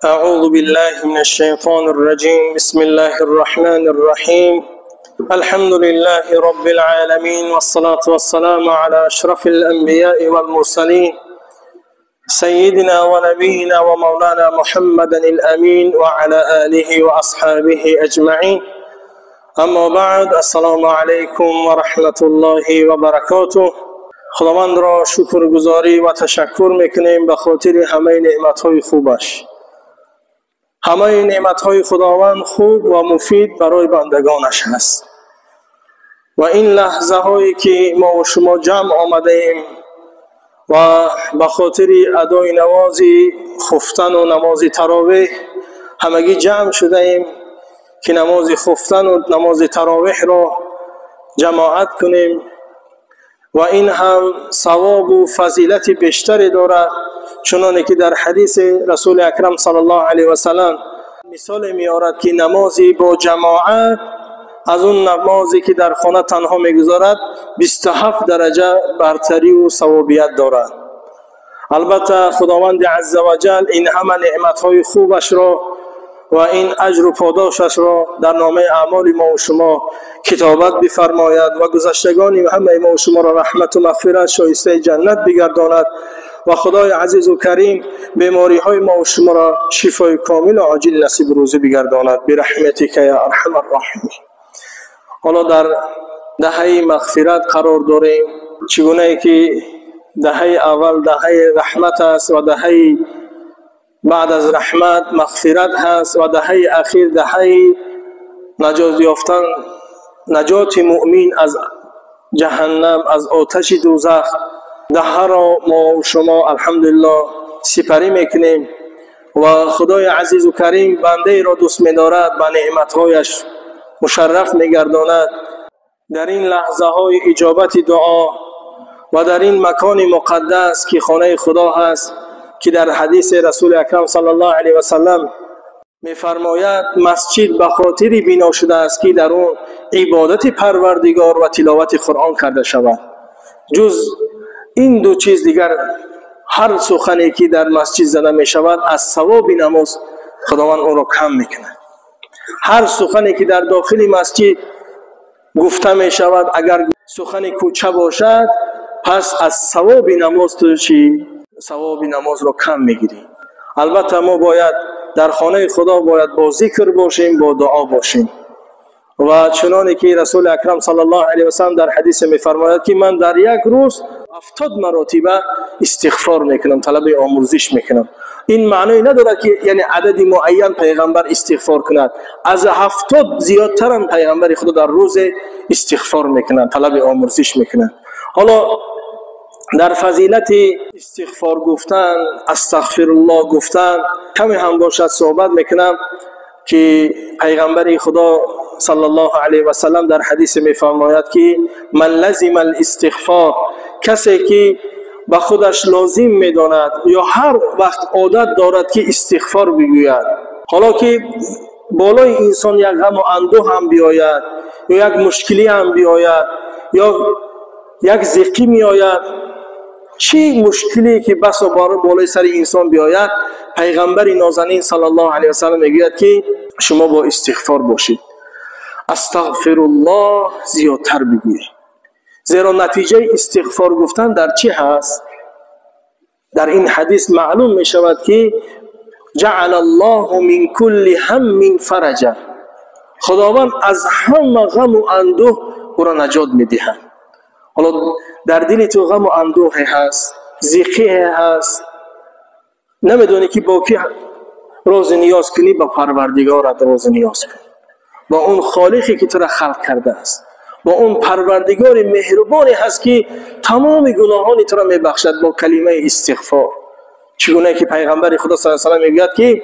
أعوذ بالله من الشيطان الرجيم. بسم الله الرحمن الرحيم. الحمد لله رب العالمين، والصلاة والسلام على أشرف الأنبياء والمرسلين سيدنا ونبينا ومولانا محمد الأمين وعلى آله وأصحابه أجمعين. أما بعد، السلام عليكم ورحمة الله وبركاته. خداوند را شکرگزاری و تشکر میکنیم به خاطر همه نعمت‌های خوبش. همه نعمت‌های خداوند خوب و مفید برای بندگانش است. و این لحظه هایی که ما و شما جمع آمده ایم و به خاطر ادای نماز خفتن و نماز تراویح همگی جمع شده ایم که نماز خفتن و نماز تراویح را جماعت کنیم و این هم ثواب و فضیلت بیشتری دارد، چنانه که در حدیث رسول اکرم صلی الله علیه و سلم مثال می‌آورد که نمازی با جماعت از اون نمازی که در خانه تنها می‌گذارد 27 درجه برتری و ثوابیت دارد. البته خداوند عزوجل این همه نعمت‌های خوبش را و این اجر و پاداشش را در نامه اعمال ما و شما کتابت بفرماید و گذشتگان همه ما و شما را رحمت و مغفرت شایسته جنت بگرداند و خدای عزیز و کریم بیماری های ما و شما را شفای کامل و عاجل نصیب روزی بگرداند برحمتک یا ارحم الراحمین. حالا در دهه مغفرت قرار داریم، چگونه ای که دهه اول دهه رحمت است و دهه بعد از رحمت مغفرت هست و دهه اخیر دهه نجات یافتن، نجات مؤمن از جهنم، از آتش دوزخ. دهه را ما و شما الحمدلله سپری میکنیم و خدای عزیز و کریم بنده را دوست می‌دارد، به نعمت‌هایش مشرف می‌گرداند. در این لحظه های اجابت دعا و در این مکان مقدس که خانه خدا هست، که در حدیث رسول اکرم صلی الله علیه و سلم می‌فرماید مسجد به خاطر بنا شده است که در اون عبادت پروردگار و تلاوت قرآن کرده شود. جز این دو چیز دیگر هر سخنی که در مسجد زده می شود از ثواب نماز خداوند اون را کم میکنه. هر سخنی که در داخل مسجد گفته می شود اگر سخن کوچه باشد پس از ثواب نماز تو چی؟ ثواب نماز را کم میگیری. البته ما باید در خانه خدا باید با ذکر باشیم، با دعا باشیم و چنانه که رسول اکرم صلی الله علیه و سلم در حدیث می‌فرماید که من در یک روز 70 مرتبه استغفار میکنم، طلب آمرزش میکنم. این معنی نداره که یعنی عدد معین پیغمبر استغفار کند، از 70 زیادتر هم پیغمبر خدا در روز استغفار میکنند، طلب آمرزش میکنند. حالا در فضیلت استغفار گفتن، استغفرالله گفتن کمی هم باشد صحبت میکنم که پیغمبر خدا صلی الله علیه و سلم در حدیث میفرماید که من لزم الاستغفار، کسی که به خودش لازم میداند یا هر وقت عادت دارد که استغفار بگوید، حالا که بالای انسان یک غم و اندوه هم بیاید یا یک مشکلی هم بیاید یا یک ضیقی میآید، چی مشکلی که بس و بالای سر انسان بیاید، پیغمبر نازنین صلی الله علیه و سلم میگوید که شما با استغفار باشید، استغفر الله زیادتر بگویید. زیرا نتیجه استغفار گفتن در چی هست؟ در این حدیث معلوم می شود که جعل الله من کل هم فرجا، خداوند از همه غم و اندوه او را نجات می دهد. حالا در دل تو غم و اندوه هست، ضیقی هست، نمیدونی که با کی روز نیاز کنی، با پروردگارت روز نیاز کنی، با اون خالقی که تو را خلق کرده است، با اون پروردگار مهربانی هست که تمام گناهان تو را میبخشد با کلمه استغفار. چگونه که پیغمبر خدا صلی الله علیه و سلم میگوید که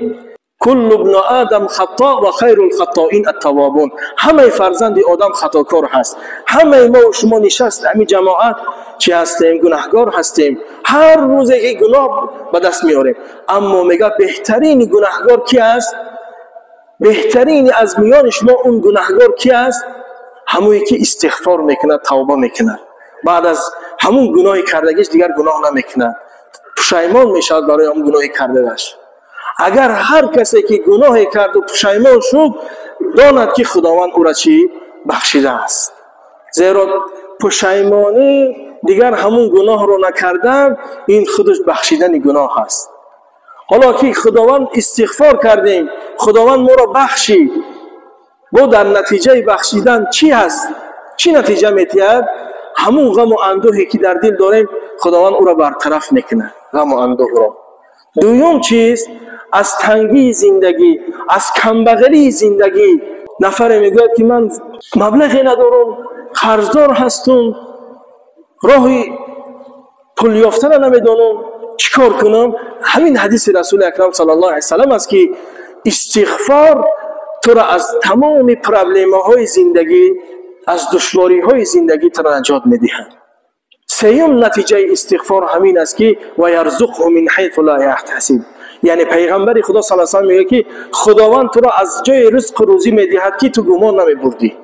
کل ابن آدم خطا و خیر الخطائین التوابون، همه فرزند آدم خطاکار هست. همه ما و شما نشست همین جماعت چی هستیم؟ گناهگار هستیم، هر روز یک گناه به دست میاریم. اما میگه بهترین گناهگار کی است؟ بهترین از میان شما اون گناهگار کی است؟ همونی که استغفار میکنه، توبه میکنه، بعد از همون گناهی کردگیش دیگر گناه نمیکنه، پشیمان میشود برای اون گناهی کردگیش. اگر هر کسی که گناه کرد و پشیمان شد داند که خداوند او را چی بخشیده است. زیرا پشیمانی دیگر همون گناه رو نکردن این خودش بخشیدن گناه است. حالا که خداوند استغفار کردیم، خداوند ما را بخشید، با در نتیجه بخشیدن چی هست؟ چی نتیجه میتید؟ همون غم و اندوهی که در دل داریم خداوند او را برطرف میکنه، غم و اندوه را. دوم چیز، از تنگی زندگی، از کمبغلی زندگی، نفر میگوید که من مبلغی ندارم، قرضدار هستم، راهی پول یافتن نمیدانم، چیکار کنم؟ همین حدیث رسول اکرم صلی الله علیه و سلم است که استغفار تو را از تمام پرابلم های زندگی، از دشواری های زندگی تو را نجات میدهد. سیوم نتیجه استغفار همین است که و یرزقه من حیث لا یحتسب، یعنی پیغمبر خدا صلی الله علیه و سلم میگه که خداوند تو را از جای رزق و روزی میدهد که تو گمان نمیبردی.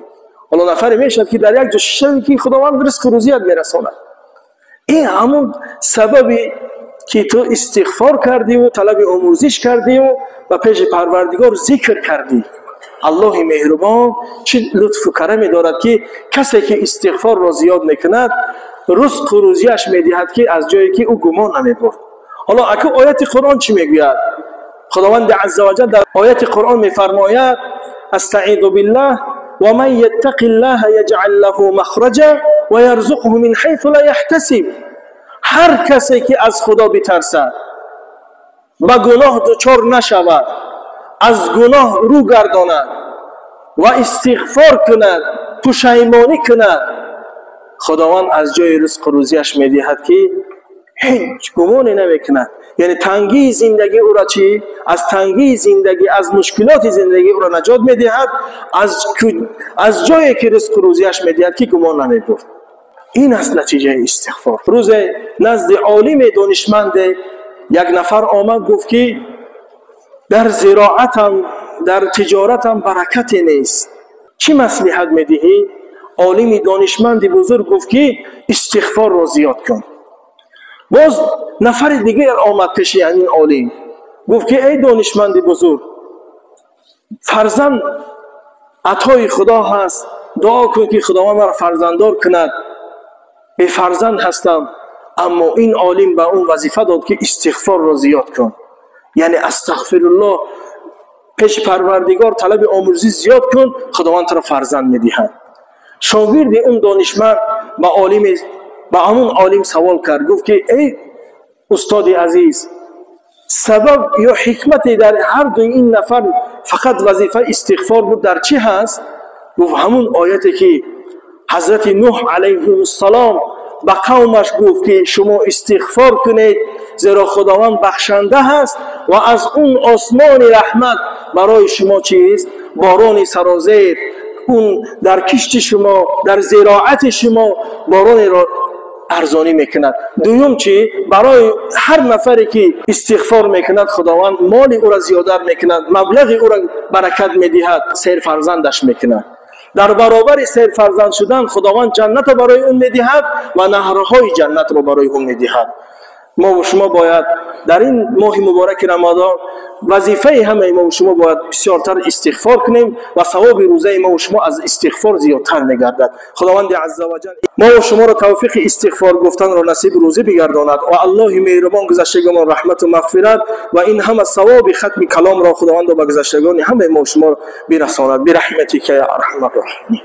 حالا نفر میشد که در یک جا شد که خداوند رزق و روزیت میرساند. این همون سببی که تو استغفار کردی و طلب آموزش کردی و پیش پروردگار ذکر کردی. الله مهربان چه لطف و کرمی دارد که کسی که استغفار را زیاد میکند رزق و روزیش میدهد که از جایی که او گمان نمیبرد. حالا اگه آیت قرآن چی میگوید؟ خداوند عزوجل در آیت قرآن میفرماید استعیذ بالله و من یتق الله یجعل له مخرجا و یرزقه من حیث لا یحتسب. هر کسی که از خدا بترسد و گناه دچار نشود، از گناه رو گرداند و استغفار کند، پشیمانی کند، خداوند از جای رزق و روزیش میدهد که هیچ گمانی نمیکند. یعنی تنگی زندگی او را چی؟ از تنگی زندگی، از مشکلات زندگی او را نجات میدهد، از جایی که رزق و روزیش میدهد که گمان نمیبرد. این است نتیجه استغفار. روز نزد عالم دانشمند یک نفر آمد گفت که در زراعتم، در تجارتم برکتی نیست، چی مصلحت میدهی؟ عالم دانشمند بزرگ گفت که استغفار را زیاد کن. باز نفر دیگر آمد پیش این عالم گفت که ای دانشمند بزرگ، فرزند عطای خدا هست، دعا کن که خداوند مرا فرزنددار کند، بی فرزند هستم. اما این عالم به اون وظیفه داد که استغفار را زیاد کن، یعنی استغفرالله، پیش پروردگار طلب آمرزی زیاد کن، خداوند تو را فرزند میدهد. شاگرد اون دانشمند با همون عالم سوال کرد، گفت که ای استاد عزیز، سبب یا حکمت در هر دو این نفر فقط وظیفه استغفار بود در چی هست؟ گفت همون آیتی که حضرت نوح علیه السلام به قومش گفت که شما استغفار کنید زیرا خداوند بخشنده هست و از اون آسمان رحمت برای شما چیست؟ باران سرازیر، اون در کشت شما، در زراعت شما باران را ارزانی میکند. دوم چی؟ برای هر نفری که استغفار میکند خداوند مال او را زیادتر میکند، مبلغ او را برکت میدهد، سیر فرزندش میکند. در برابر سیر فرزند شدن خداوند جنت برای اون میدهد و نهرهای جنت را برای اون میدهد. ما و شما باید در این ماه مبارک رمضان وظیفه همه ما و شما باید بسیارتر استغفار کنیم و ثواب روزه ما و شما از استغفار زیادتر میگردد. خداوند عزوجل ما و شما را توفیق استغفار گفتن را نصیب روزه بگرداند و الله مهربان گذشتگان رحمت و مغفرت و این همه ثواب ختم کلام را خداوند به گذشتگان همه ما و شما برساند برحمتک یا ارحم الراحمین.